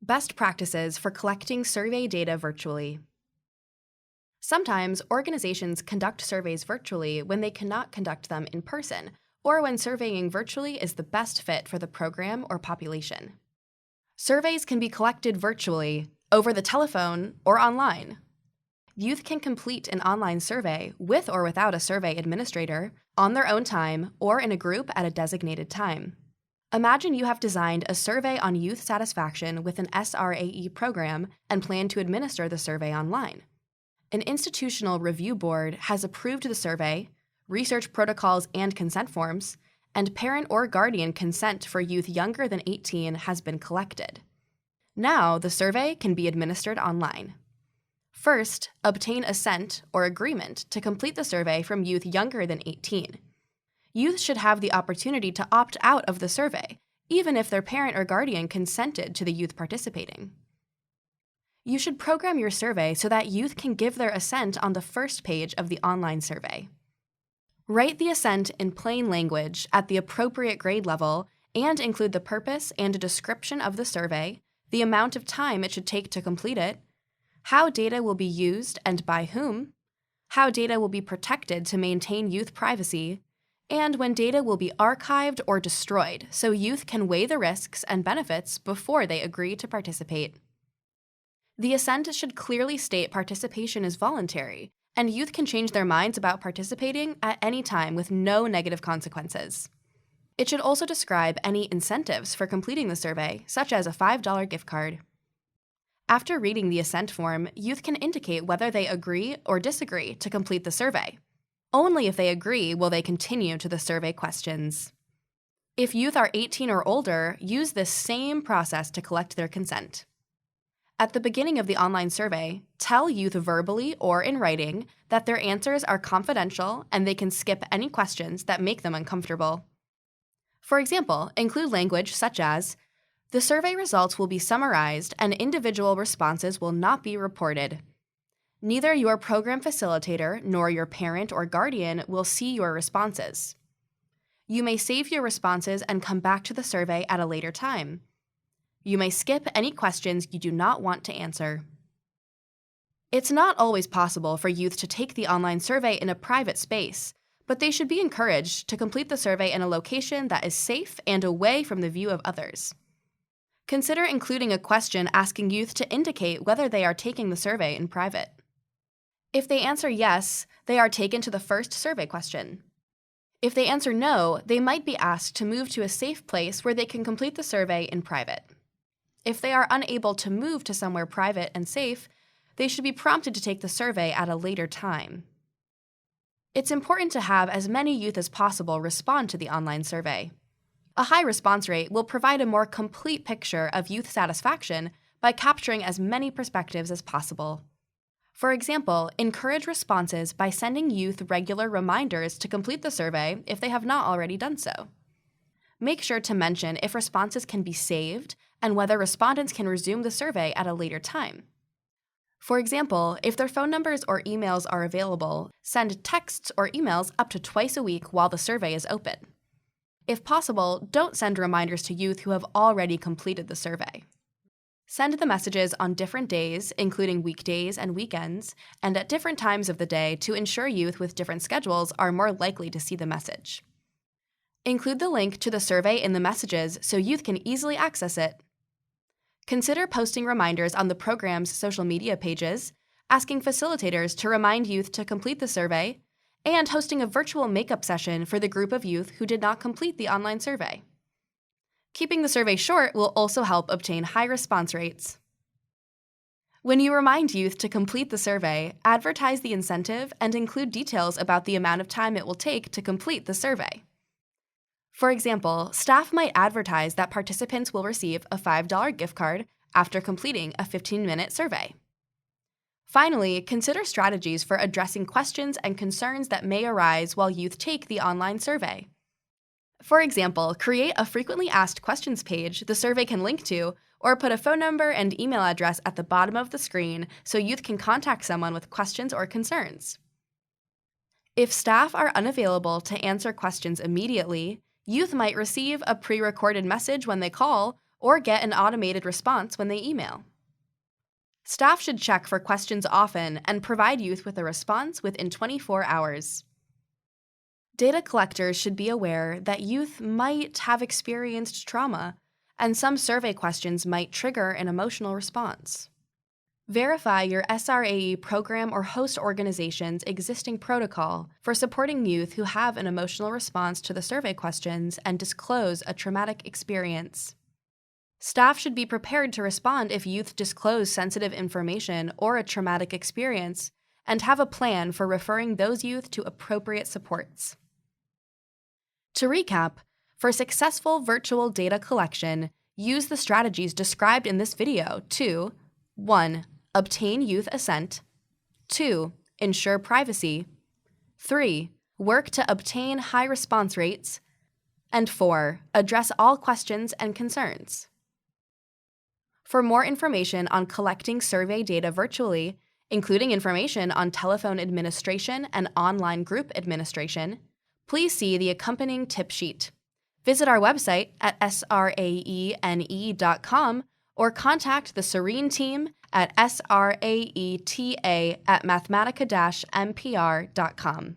Best practices for collecting survey data virtually. Sometimes organizations conduct surveys virtually when they cannot conduct them in person, or when surveying virtually is the best fit for the program or population. Surveys can be collected virtually, over the telephone, or online. Youth can complete an online survey with or without a survey administrator, on their own time, or in a group at a designated time. Imagine you have designed a survey on youth satisfaction with an SRAE program and plan to administer the survey online. An institutional review board has approved the survey, research protocols and consent forms, and parent or guardian consent for youth younger than 18 has been collected. Now, the survey can be administered online. First, obtain assent or agreement to complete the survey from youth younger than 18. Youth should have the opportunity to opt out of the survey, even if their parent or guardian consented to the youth participating. You should program your survey so that youth can give their assent on the first page of the online survey. Write the assent in plain language at the appropriate grade level and include the purpose and a description of the survey, the amount of time it should take to complete it, how data will be used and by whom, how data will be protected to maintain youth privacy, and when data will be archived or destroyed so youth can weigh the risks and benefits before they agree to participate. The assent should clearly state participation is voluntary, and youth can change their minds about participating at any time with no negative consequences. It should also describe any incentives for completing the survey, such as a $5 gift card. After reading the assent form, youth can indicate whether they agree or disagree to complete the survey. Only if they agree will they continue to the survey questions. If youth are 18 or older, use this same process to collect their consent. At the beginning of the online survey, tell youth verbally or in writing that their answers are confidential and they can skip any questions that make them uncomfortable. For example, include language such as, "The survey results will be summarized and individual responses will not be reported. Neither your program facilitator nor your parent or guardian will see your responses. You may save your responses and come back to the survey at a later time. You may skip any questions you do not want to answer." It's not always possible for youth to take the online survey in a private space, but they should be encouraged to complete the survey in a location that is safe and away from the view of others. Consider including a question asking youth to indicate whether they are taking the survey in private. If they answer yes, they are taken to the first survey question. If they answer no, they might be asked to move to a safe place where they can complete the survey in private. If they are unable to move to somewhere private and safe, they should be prompted to take the survey at a later time. It's important to have as many youth as possible respond to the online survey. A high response rate will provide a more complete picture of youth satisfaction by capturing as many perspectives as possible. For example, encourage responses by sending youth regular reminders to complete the survey if they have not already done so. Make sure to mention if responses can be saved and whether respondents can resume the survey at a later time. For example, if their phone numbers or emails are available, send texts or emails up to twice a week while the survey is open. If possible, don't send reminders to youth who have already completed the survey. Send the messages on different days, including weekdays and weekends, and at different times of the day to ensure youth with different schedules are more likely to see the message. Include the link to the survey in the messages so youth can easily access it. Consider posting reminders on the program's social media pages, asking facilitators to remind youth to complete the survey, and hosting a virtual makeup session for the group of youth who did not complete the online survey. Keeping the survey short will also help obtain high response rates. When you remind youth to complete the survey, advertise the incentive and include details about the amount of time it will take to complete the survey. For example, staff might advertise that participants will receive a $5 gift card after completing a 15-minute survey. Finally, consider strategies for addressing questions and concerns that may arise while youth take the online survey. For example, create a frequently asked questions page the survey can link to, or put a phone number and email address at the bottom of the screen so youth can contact someone with questions or concerns. If staff are unavailable to answer questions immediately, youth might receive a pre-recorded message when they call or get an automated response when they email. Staff should check for questions often and provide youth with a response within 24 hours. Data collectors should be aware that youth might have experienced trauma, and some survey questions might trigger an emotional response. Verify your SRAE program or host organization's existing protocol for supporting youth who have an emotional response to the survey questions and disclose a traumatic experience. Staff should be prepared to respond if youth disclose sensitive information or a traumatic experience, and have a plan for referring those youth to appropriate supports. To recap, for successful virtual data collection, use the strategies described in this video to 1. Obtain youth assent. 2. Ensure privacy. 3. Work to obtain high response rates. And 4. Address all questions and concerns. For more information on collecting survey data virtually, including information on telephone administration and online group administration, please see the accompanying tip sheet. Visit our website at sraene.com or contact the Serene team at sraeta@mathematica-mpr.com.